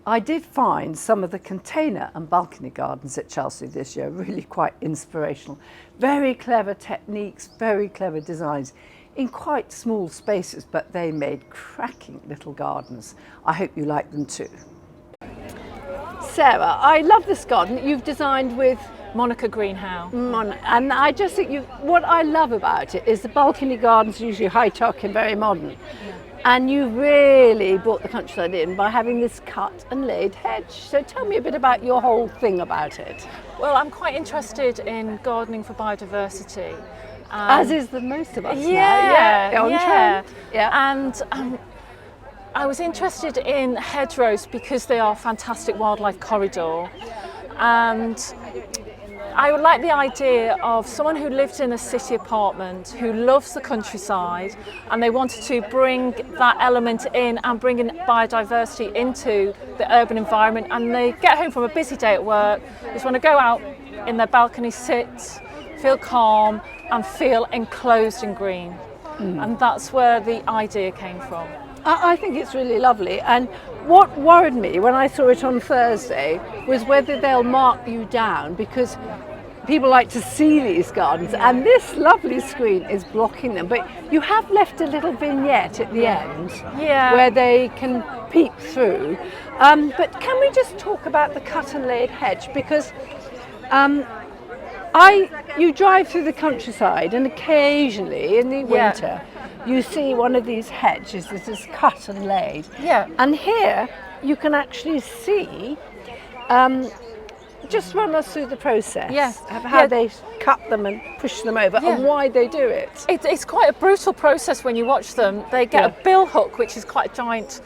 I did find some of the container and balcony gardens at Chelsea this year really quite inspirational. Very clever techniques, very clever designs in quite small spaces, but they made cracking little gardens. I hope you like them too. Sarah, I love this garden that you've designed with Monica Greenhouse. And I just think what I love about it is the balcony gardens are usually high-tech and very modern. And you really brought the countryside in by having this cut and laid hedge. So tell me a bit about your whole thing about it. Well, I'm quite interested in gardening for biodiversity. As is the most of us now. Yeah. Yeah. And I was interested in hedgerows because they are a fantastic wildlife corridor. And I would like the idea of someone who lived in a city apartment, who loves the countryside, and they wanted to bring that element in and bring in biodiversity into the urban environment. And they get home from a busy day at work, just want to go out in their balcony, sit, feel calm, and feel enclosed in green. And that's where the idea came from. I think it's really lovely, and what worried me when I saw it on Thursday was whether they'll mark you down, because people like to see these gardens and this lovely screen is blocking them, but you have left a little vignette at the end where they can peep through. But can we just talk about the cut and laid hedge, because you drive through the countryside and occasionally in the winter you see one of these hedges that is cut and laid. And here you can actually see, just run us through the process of how they cut them and push them over and why they do it. It's quite a brutal process when you watch them. They get a bill hook, which is quite a giant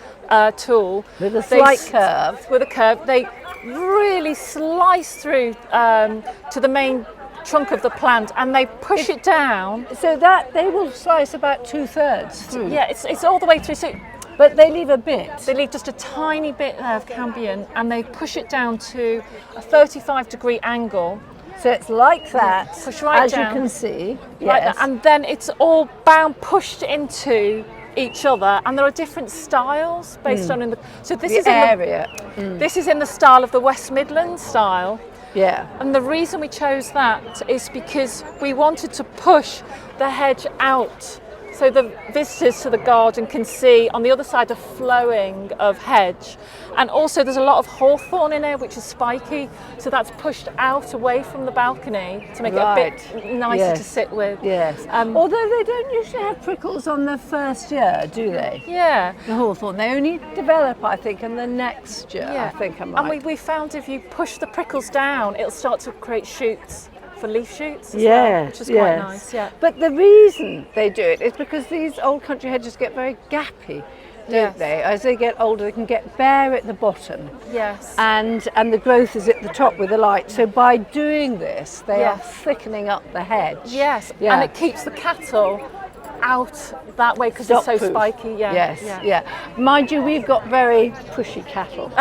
tool. With a slight curve. With a curve. They really slice through to the main trunk of the plant, and they push it down. So that they will slice about 2/3 through. Yeah, it's all the way through. So, but they leave a bit. They leave just a tiny bit of cambium, and they push it down to a 35-degree angle. So it's like that, push right as down, you can see. Like that, and then it's all pushed into each other, and there are different styles based on so this is area. This is in the style of the West Midlands style. Yeah. And the reason we chose that is because we wanted to push the hedge out so the visitors to the garden can see on the other side the flowing of hedge. And also there's a lot of hawthorn in there, which is spiky, so that's pushed out away from the balcony to make it a bit nicer to sit with. Yes. Although they don't usually have prickles on the first year, do they? Yeah. The hawthorn. They only develop, I think, in the next year. I think I'm right. And we found if you push the prickles down, it'll start to create shoots. For leaf shoots as well, which is quite nice. But the reason they do it is because these old country hedges get very gappy, don't they? As they get older, they can get bare at the bottom. Yes. And the growth is at the top with the light. So by doing this, they are thickening up the hedge. Yes. And it keeps the cattle out that way because it's so spiky. Mind you, we've got very pushy cattle.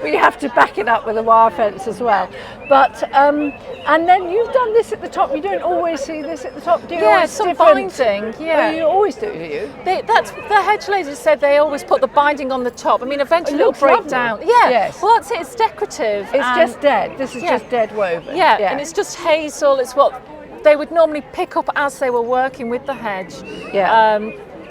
We have to back it up with a wire fence as well. But and then you've done this at the top. You don't always see this at the top, do you? Yeah, some binding. Well, you always do you? That's the hedge ladies said they always put the binding on the top. I mean, eventually it'll break down. Yeah. Yes. Well, that's it. It's decorative. It's just dead. This is just dead woven. Yeah. And it's just hazel. It's what they would normally pick up as they were working with the hedge.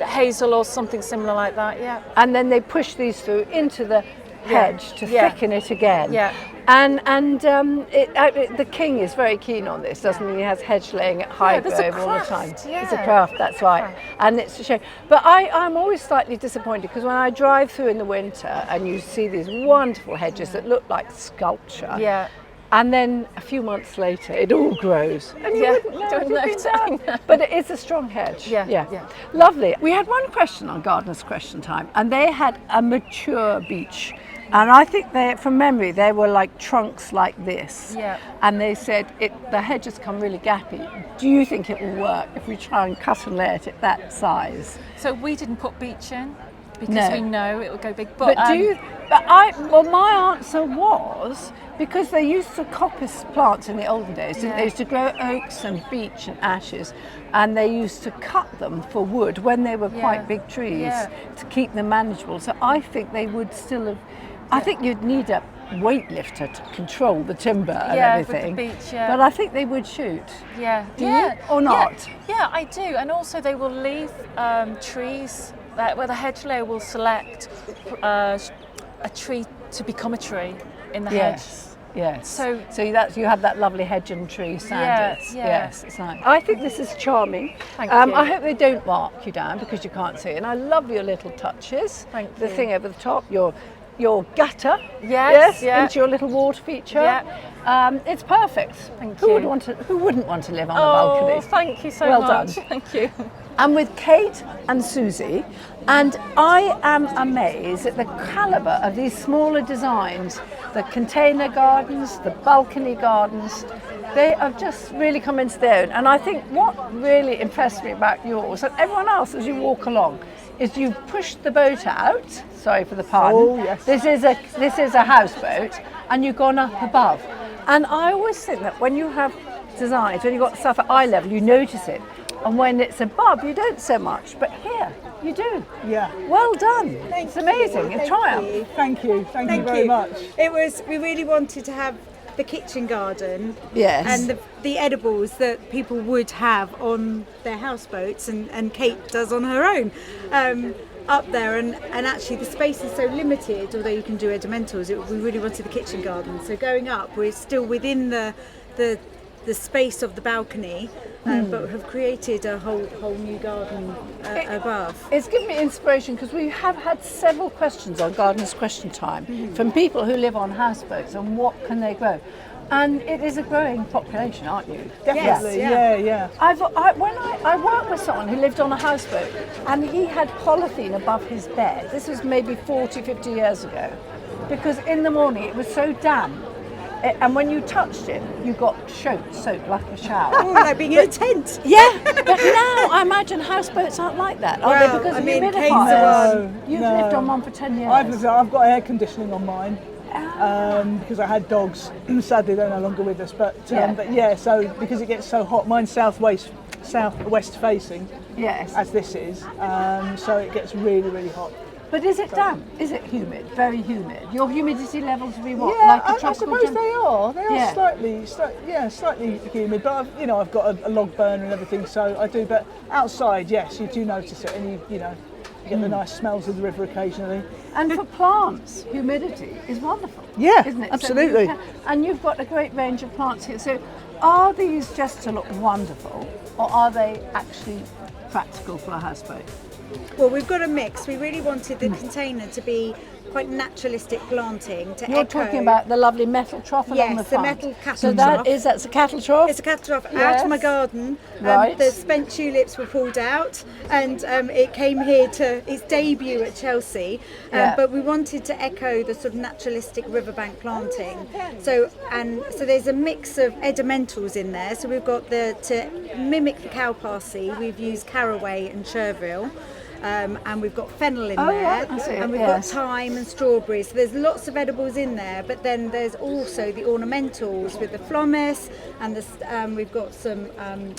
Hazel or something similar like that. Yeah. And then they push these through into the hedge to thicken it again. Yeah. And the king is very keen on this, doesn't he? He has hedge laying at Highgrove all the time. Yeah. It's a craft, that's right. And it's a shame. But I'm always slightly disappointed because when I drive through in the winter and you see these wonderful hedges that look like sculpture. Yeah. And then a few months later, it all grows. And you wouldn't know it had been done. But it is a strong hedge. Yeah. Lovely. We had one question on Gardener's Question Time, and they had a mature beech. And I think from memory, they were like trunks like this. Yeah. And they said the hedges come really gappy. Do you think it will work if we try and cut and lay it at that size? So we didn't put beech in because we know it would go big. But my answer was, because they used to coppice plants in the olden days, didn't they? Used to grow oaks and beech and ashes, and they used to cut them for wood when they were quite big trees to keep them manageable. So I think they would still have I think you'd need a weightlifter to control the timber and everything. With the beach, yeah. But I think they would shoot. Yeah. Do you or not? Yeah, I do. And also they will leave trees where the hedge layer will select a tree to become a tree in the hedge. Yes. So you have that lovely hedge and tree standards. Yeah. Yes, it's nice. I think this is charming. Thank you. I hope they don't mark you down because you can't see. And I love your little touches. Thank The you. thing over the top, your gutter. Yes, yeah. Into your little water feature. Yeah. It's perfect. Thank Who you. Who wouldn't want to live on a balcony? Oh, thank you so Well much. done. Thank you. I'm with Kate and Susie, and I am amazed at the calibre of these smaller designs, the container gardens, the balcony gardens. They have just really come into their own. And I think what really impressed me about yours and everyone else as you walk along is you've pushed the boat out. Sorry for the pun. Oh, yes. This is a houseboat, and you've gone up above. And I always think that when you have designs, when you've got stuff at eye level, you notice it. And when it's above, you don't so much. But here, you do. Yeah. Well done. It's amazing. It's triumph. Thank you very much. We really wanted to have the kitchen garden Yes. and the edibles that people would have on their houseboats, and Kate does on her own up there, and actually the space is so limited, although you can do edimentals. We really wanted the kitchen garden, so going up we're still within the space of the balcony, but have created a whole new garden above. It's given me inspiration because we have had several questions on Gardener's Question Time from people who live on houseboats and what can they grow. And it is a growing population, aren't you? Definitely, Yes, yeah. I worked with someone who lived on a houseboat and he had polythene above his bed. This was maybe 40, 50 years ago. Because in the morning it was so damp. And when you touched it, you got soaked like a shower. Oh, like being in a tent. Yeah, but now I imagine houseboats aren't like that, are they? Well, Because I of mean, humidifiers. No, You've no. lived on one for 10 years. I've got air conditioning on mine because I had dogs. Sadly, they're no longer with us. But so because it gets so hot, mine's southwest facing, Yes. as this is, so it gets really, really hot. But is it damp? Is it humid? Very humid? Your humidity levels would be what? Yeah, like a I tropical suppose gem- they are. They are Yeah. slightly humid. But I've got a log burner and everything, so I do. But outside, yes, you do notice it, and you get the nice smells of the river occasionally. And for plants, humidity is wonderful. Yeah, isn't it? absolutely. And you've got a great range of plants here. So are these just to look wonderful, or are they actually practical for a houseboat? Well, we've got a mix. We really wanted the container to be quite naturalistic planting to You're echo. talking about the lovely metal trough along Yes, the the front. metal cattle So trough. that's a cattle trough? It's a cattle trough out Yes. of my garden. Right. The spent tulips were pulled out, and it came here to its debut at Chelsea. Yeah. But we wanted to echo the sort of naturalistic riverbank planting. So there's a mix of edimentals in there. So we've got to mimic the cow parsley, we've used caraway and chervil. And we've got fennel in there, yeah, I see it, and we've yes. got thyme and strawberries. So there's lots of edibles in there, but then there's also the ornamentals with the flourish, and we've got some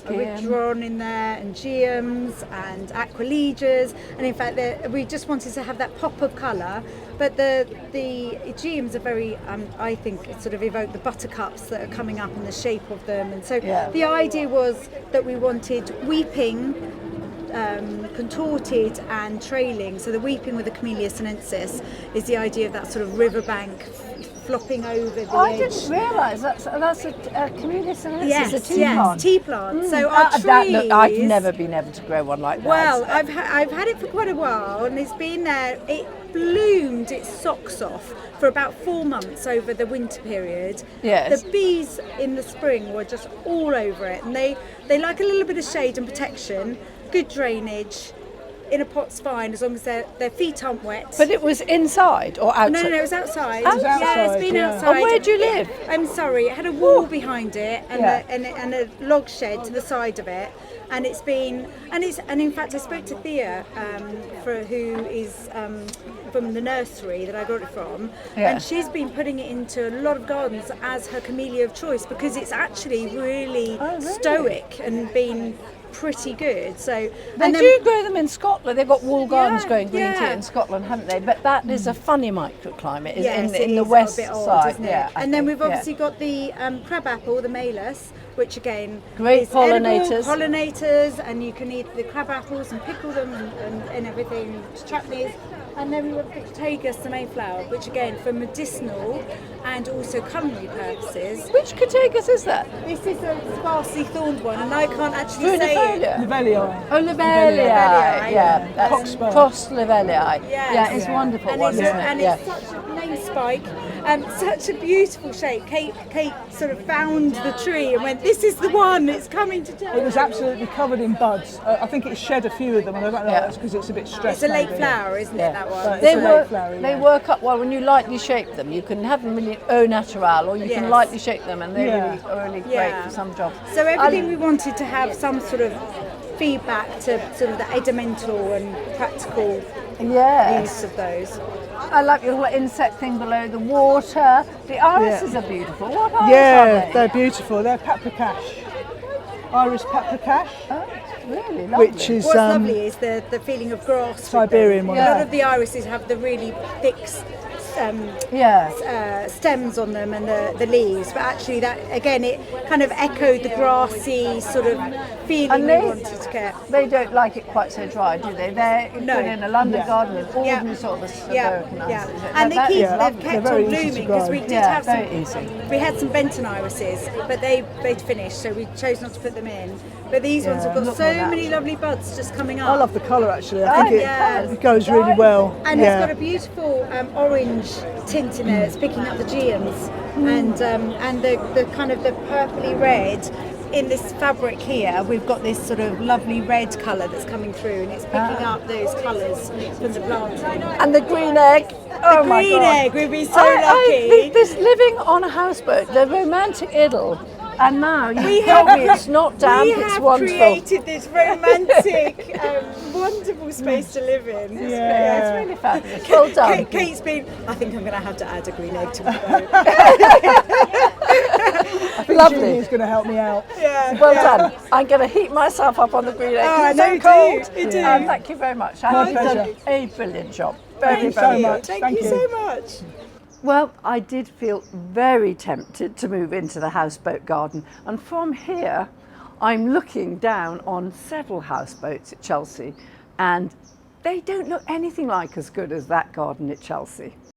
aridron in there, and geums and aquiledias, and in fact we just wanted to have that pop of colour. But the geums are very, I think, sort of evoke the buttercups that are coming up in the shape of them, and so the idea was that we wanted weeping, contorted and trailing. So the weeping with the Camellia sinensis is the idea of that sort of riverbank flopping over the I edge. didn't realise that's a Camellia sinensis, Yes, a tea plant. tea plant. So our trees. I've never been able to grow one like that. Well, I've had it for quite a while, and it's been there. It bloomed its socks off for about 4 months over the winter period. Yes. The bees in the spring were just all over it, and they like a little bit of shade and protection, good drainage. In a pot's fine as long as their feet aren't wet. But it was inside or outside? No, it was outside. It was Yeah, outside, it's been yeah. outside. And where do you live? I'm sorry, it had a wall behind it and, Yeah. and a log shed to the side of it. And it's been, and in fact I spoke to Thea, who is from the nursery that I got it from, Yeah. and she's been putting it into a lot of gardens as her camellia of choice because it's actually really stoic and been pretty good. So They do grow them in Scotland. They've got wall gardens Yeah, growing green tea yeah. in Scotland, haven't they? But that is a funny microclimate is yes, in it the is west a bit odd, side. isn't it? Yeah, I and then think, we've obviously got the crab apple, the malus, which again Great is edible, pollinators. pollinators, and you can eat the crab apples and pickle them and everything, chutneys. And then we've got the Crataegus, the Mayflower, which again for medicinal and also culinary purposes. Which Crataegus is that? This is a sparsely thorned one, and I can't actually say it. Funifolia. Lovelii. Oh, Lovelii. Lovelii, Yeah, that's Cockspur. cross Lovelii. Yes. Yeah, it's a wonderful And one, it's, isn't it? and Yeah. it's such a name spike and such a beautiful shape. Kate sort of found the tree and went, "This is the one. It's coming to town." It was absolutely covered in buds. I think it shed a few of them, and I don't know if that's because it's a bit stressed. It's a late maybe. flower, isn't Yeah. it? That one. But They it's a work. late flower, They yeah. work up well when you lightly shape them. You can have them really au naturel, or you can Yes. lightly shape them, and they're Yeah. really great Yeah. for some jobs. So everything we wanted to have some sort of feedback to sort of the edimental and practical Yes. use of those. I like your little insect thing below the water. The irises are beautiful. What else are Yeah, they? they're beautiful. They're paprikash. Iris paprikash, Oh, really lovely. which is What's lovely is the feeling of grass. with Siberian them. one. A lot Yeah. of the irises have the really thick yeah. stems on them and the leaves, but actually that again it kind of echoed the grassy sort of feeling And we they- wanted to get. They don't like it quite so dry, do they? They're No. good in a London Yeah. garden with ordinary Yeah. sort of Yeah, American yeah, ices. and they That keep, is Yeah. lovely. they've kept They're on very easy to blooming because grow. we did Yeah, have some. very easy. We had some Benton irises, but they'd finished, so we chose not to put them in. But these ones have got Look so more many natural. lovely buds just coming up. I love the colour actually. I Oh, think yeah. it goes really well. And yeah. it's got a beautiful orange tint in there. It's picking up the geums and the kind of the purpley red. In this fabric here, we've got this sort of lovely red colour that's coming through, and it's picking up those colours from the planting. And the green egg. Oh my Green God. egg, we'd be so lucky. This living on a houseboat, the romantic idyll. And now you We tell have- me it's not damp, we it's have wonderful. created this romantic, wonderful space to live in. Yeah, it's really fabulous. Well done. Kate's been, I think I'm going to have to add a green egg to my boat. I think Lovely. Julie's going to help me out. Yeah. Well done. I'm going to heat myself up on the green egg. Oh, I It's know so you do, cold. you do. Thank you very much. My You've done pleasure. a brilliant job. Very, Thank you very so good. much. Thank Thank you you. so much. Well, I did feel very tempted to move into the houseboat garden, and from here I'm looking down on several houseboats at Chelsea, and they don't look anything like as good as that garden at Chelsea.